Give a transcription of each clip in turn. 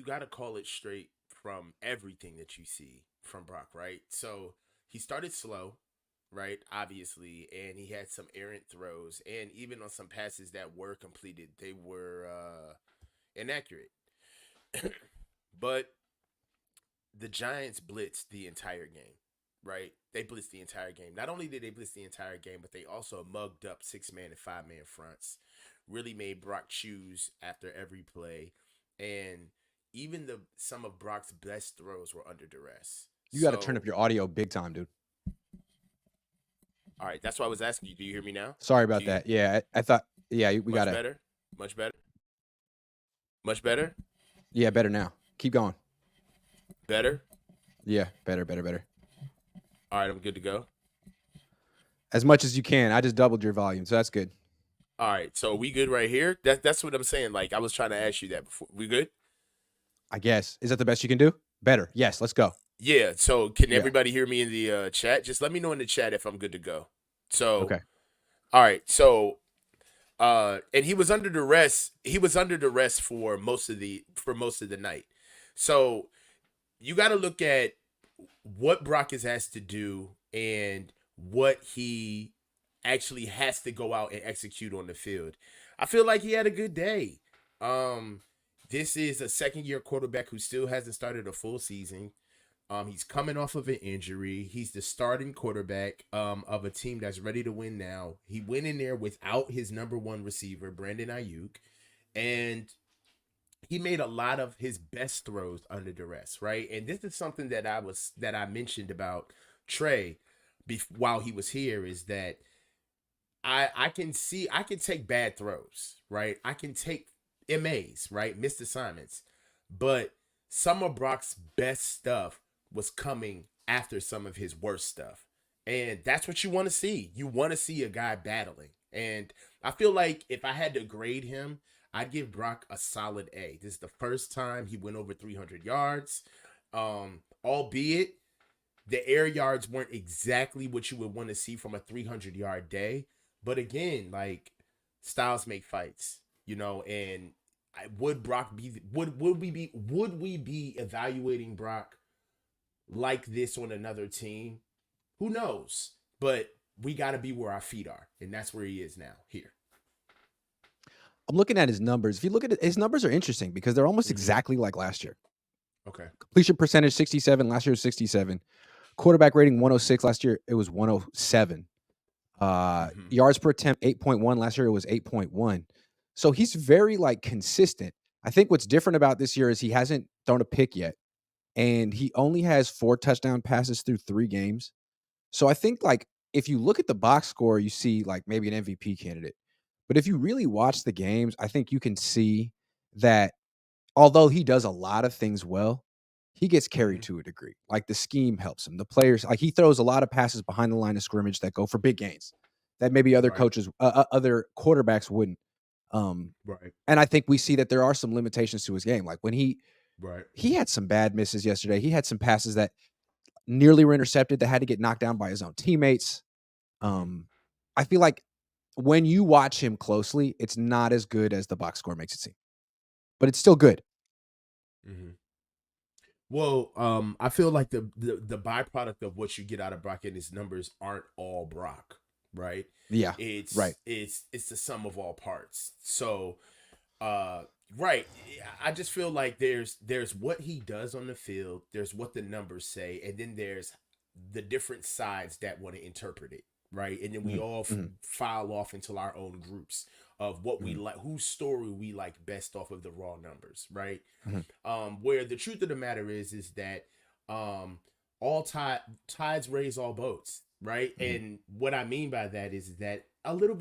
got to call it straight from everything that you see from Brock, right? So he started slow, right? Obviously, and he had some errant throws, and even on some passes that were completed, they were inaccurate. But the Giants blitzed the entire game, right? They blitzed the entire game. Not only did they blitz the entire game, but they also mugged up 6 man and 5 man fronts. Really made Brock choose after every play, and even the some of Brock's best throws were under duress. You got to turn So, up your audio big time, dude. all right, that's why I was asking you. Do you hear me now? Sorry Do about you that. Yeah, I thought. Yeah, we much gotta. better? Much better? Much better? Yeah, better now. Keep going. Better? Yeah, better. All right, I'm good to go. As much as you can. I just doubled your volume, so that's good. All right, so we good right here? That's what I'm saying. Like I was trying to ask you that before. We good? I guess. Is that the best you can do? Better. Yes. Let's go. Yeah. So can Yeah. everybody hear me in the chat? Just let me know in the chat if I'm good to go. So Okay. all right. So and he was under duress. He was under duress for most of the night. So you got to look at what Brock is asked to do and what he actually has to go out and execute on the field. I feel like he had a good day. Um, this is a second year quarterback who still hasn't started a full season. He's coming off of an injury. He's the starting quarterback of a team that's ready to win now. He went in there without his number one receiver, Brandon Ayuk, and he made a lot of his best throws under duress, right? And this is something that I mentioned about Trey while he was here is that I can take bad throws, right? I can take MAs, right? Missed assignments. But some of Brock's best stuff was coming after some of his worst stuff. And that's what you want to see. You want to see a guy battling. And I feel like if I had to grade him, I'd give Brock a solid A. This is the first time he went over 300 yards. Albeit the air yards weren't exactly what you would want to see from a 300-yard day. But again, like styles make fights, and would Brock be would we be evaluating Brock like this on another team? Who knows? But we got to be where our feet are, and that's where he is now here. I'm looking at his numbers. If you look at it, his numbers are interesting because they're almost exactly like last year. Okay. Completion percentage 67. Last year was 67. Quarterback rating 106. Last year it was 107. Yards per attempt 8.1. Last year it was 8.1. So he's very consistent. I think what's different about this year is he hasn't thrown a pick yet, and he only has 4 touchdown passes through 3 games. So I think if you look at the box score, you see maybe an MVP candidate. But if you really watch the games, I think you can see that although he does a lot of things well, he gets carried to a degree. Like the scheme helps him. The players, he throws a lot of passes behind the line of scrimmage that go for big gains that maybe other Right. coaches, other quarterbacks wouldn't. Right. And I think we see that there are some limitations to his game. Like when he Right. had some bad misses yesterday. He had some passes that nearly were intercepted that had to get knocked down by his own teammates. I feel like when you watch him closely, it's not as good as the box score makes it seem, but it's still good. Mm-hmm. Well, I feel like the byproduct of what you get out of Brock and his numbers aren't all Brock, right? Yeah, It's right. it's the sum of all parts. So, right. I just feel like there's what he does on the field, there's what the numbers say, and then there's the different sides that want to interpret it, right? And then we all file off into our own groups of what we like, whose story we like best off of the raw numbers, right? Where the truth of the matter is that all tides raise all boats, right? And what I mean by that is that a little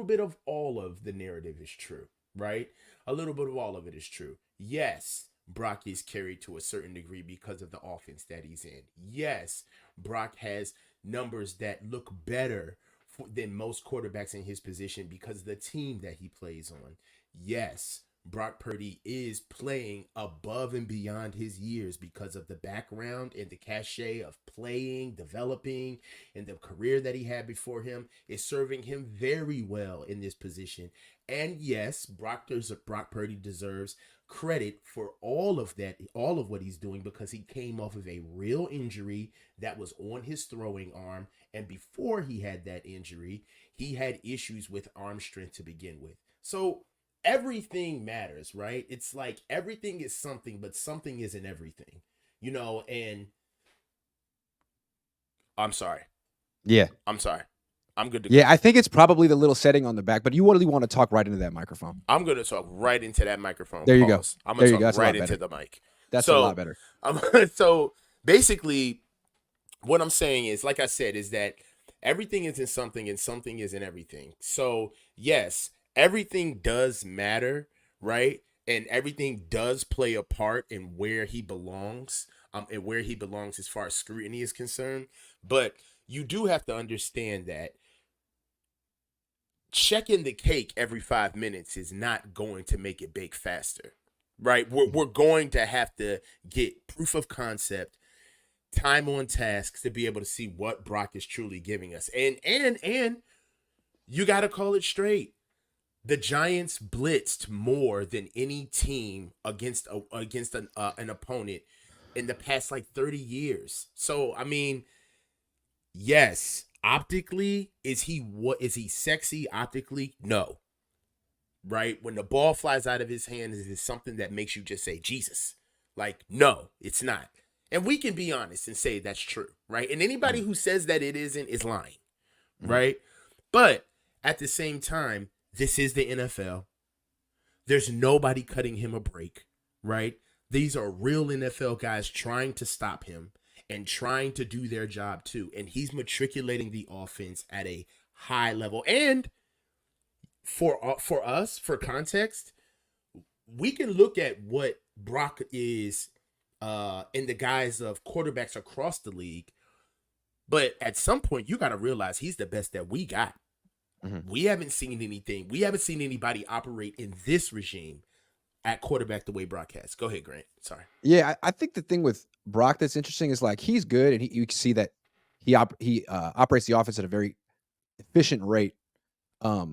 bit of all of the narrative is true, right? A little bit of all of it is true. Yes, Brock is carried to a certain degree because of the offense that he's in. Yes, Brock has numbers that look better than most quarterbacks in his position because of the team that he plays on. Yes, Brock Purdy is playing above and beyond his years because of the background and the cachet of playing, developing, and the career that he had before him is serving him very well in this position. And yes, Brock Purdy deserves credit for all of that, all of what he's doing, because he came off of a real injury that was on his throwing arm. And before he had that injury, he had issues with arm strength to begin with. So everything matters, right? It's like everything is something, but something isn't everything, and I'm sorry. Yeah. I'm sorry. I'm good to go. Yeah, I think it's probably the little setting on the back, but you really want to talk right into that microphone. I'm going to talk right into that microphone. There you Pause. go. I'm going to That's talk right into the mic. That's a lot better. So basically, what I'm saying is, like I said, is that everything isn't something and something isn't everything. So yes, everything does matter, right? And everything does play a part in where he belongs, and where he belongs as far as scrutiny is concerned. But you do have to understand that checking the cake every 5 minutes is not going to make it bake faster, right? We're going to have to get proof of concept, time on task to be able to see what Brock is truly giving us. And you got to call it straight. The Giants blitzed more than any team against an opponent in the past like 30 years. So, I mean, yes, optically, is he sexy optically? No. Right? When the ball flies out of his hand, is it something that makes you just say, Jesus? Like, no, it's not. And we can be honest and say that's true, right? And anybody who says that it isn't is lying, right? But at the same time, this is the NFL. There's nobody cutting him a break, right? These are real NFL guys trying to stop him and trying to do their job too. And he's matriculating the offense at a high level. And for us, for context, we can look at what Brock is in the guise of quarterbacks across the league. But at some point, you got to realize he's the best that we got. We haven't seen anything. We haven't seen anybody operate in this regime at quarterback the way Brock has. Go ahead, Grant. Sorry. Yeah, I think the thing with Brock that's interesting is like he's good, and you can see that he operates the offense at a very efficient rate. But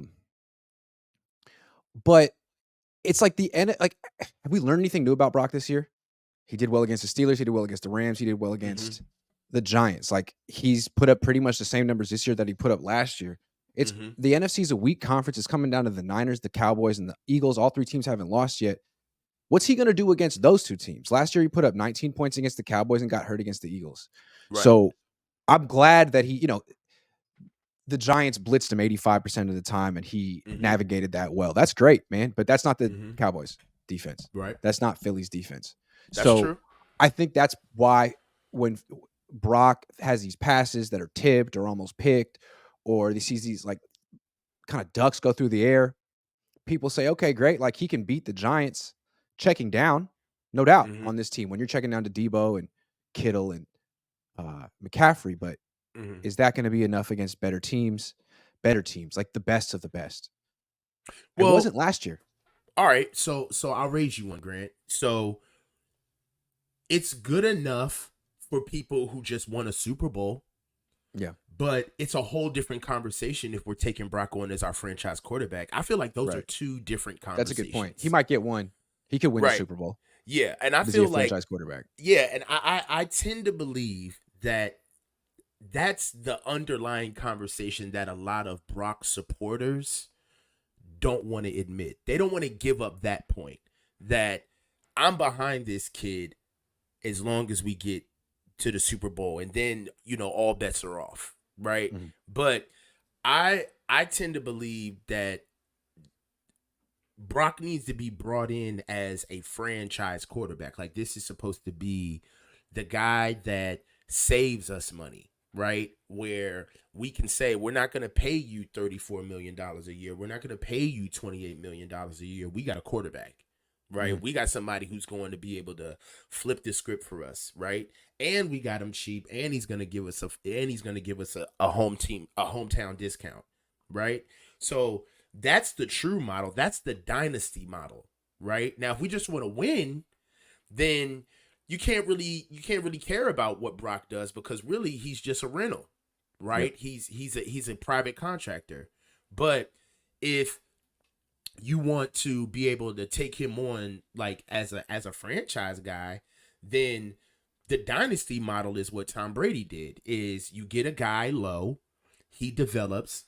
it's like the end. Like, have we learned anything new about Brock this year? He did well against the Steelers. He did well against the Rams. He did well against the Giants. Like, he's put up pretty much the same numbers this year that he put up last year. It's the NFC is a weak conference. It's coming down to the Niners, the Cowboys, and the Eagles. All three teams haven't lost yet. What's he going to do against those two teams? Last year, he put up 19 points against the Cowboys and got hurt against the Eagles. Right. So I'm glad that he, the Giants blitzed him 85% of the time, and he navigated that well. That's great, man. But that's not the Cowboys defense. Right. That's not Philly's defense. That's true. I think that's why when Brock has these passes that are tipped or almost picked, or he sees these like kind of ducks go through the air, people say, okay, great. Like, he can beat the Giants checking down, no doubt, on this team. When you're checking down to Debo and Kittle and McCaffrey, but is that going to be enough against better teams, like the best of the best? Well, it wasn't last year. All right, so I'll raise you one, Grant. So it's good enough for people who just won a Super Bowl. Yeah. But it's a whole different conversation if we're taking Brock on as our franchise quarterback. I feel like those are two different conversations. That's a good point. He might get one. He could win the Super Bowl. Yeah, and I feel like franchise quarterback. Yeah, and I tend to believe that that's the underlying conversation that a lot of Brock supporters don't want to admit. They don't want to give up that point that I'm behind this kid as long as we get to the Super Bowl, and then all bets are off, right? But I tend to believe that Brock needs to be brought in as a franchise quarterback. Like, this is supposed to be the guy that saves us money, right? Where we can say, we're not going to pay you $34 million a year. We're not going to pay you $28 million a year. We got a quarterback, right? We got somebody who's going to be able to flip the script for us, right? And we got him cheap, and he's going to give us a hometown discount, right? So that's the true model. That's the dynasty model, right? Now, if we just want to win, then you can't really care about what Brock does because really he's just a rental, right? Yep. He's a private contractor. But if you want to be able to take him on like as a franchise guy, then the dynasty model is what Tom Brady did. Is you get a guy low, he develops,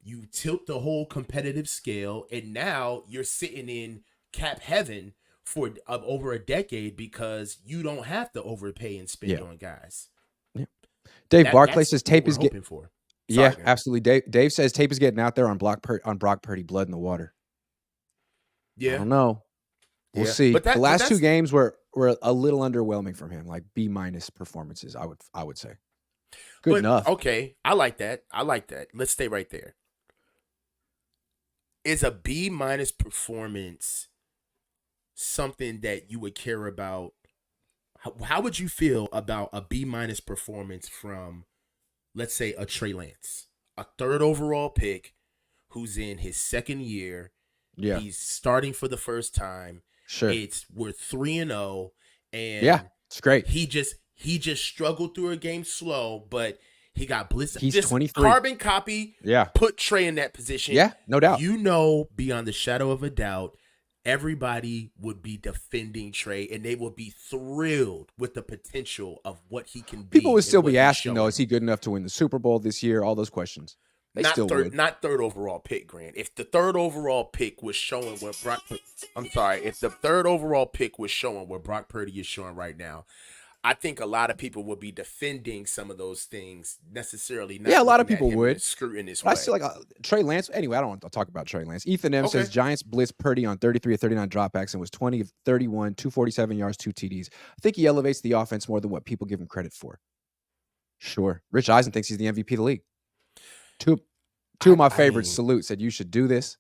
you tilt the whole competitive scale, and now you're sitting in cap heaven for over a decade because you don't have to overpay and spend Yeah. on guys. Yeah. Dave Barclay That's says what tape we're is hoping for. Yeah, Sorry, man. absolutely. Dave says tape is getting out there on Brock Purdy, blood in the water. I Yeah, don't know. We'll yeah, see. but The last two that's games were a little underwhelming from him, like B- performances. I would say. Good but enough. okay. I like that. Let's stay right there. Is a B minus performance something that you would care about? How would you feel about a B minus performance from, let's say, a Trey Lance, a third overall pick, who's in his second year? Yeah, He's starting for the first time. sure. We're 3-0, Yeah, and it's great. he just struggled through a game slow, but he got blitzed. He's Just 23. carbon copy. Yeah, Put Trey in that position. yeah, no doubt. You know, beyond the shadow of a doubt, everybody would be defending Trey, and they would be thrilled with the potential of what he can be. People would still and what be he's asking, though, showing. is he good enough to win the Super Bowl this year? All those questions. They still would. Not third overall pick, Grant. If the third overall pick was showing what if the third overall pick was showing what Brock Purdy is showing right now, I think a lot of people would be defending some of those things, necessarily not Yeah, a lot of looking at people him in a would. scrutinous But I way. still like Trey Lance. Anyway, I don't want to talk about Trey Lance. Ethan M says Okay. Giants blitz Purdy on 33 of 39 dropbacks and was 20 of 31, 247 yards, 2 TDs. I think he elevates the offense more than what people give him credit for. Sure. Rich Eisen thinks he's the MVP of the league. Two of my favorites, mean, salute, said you should do this.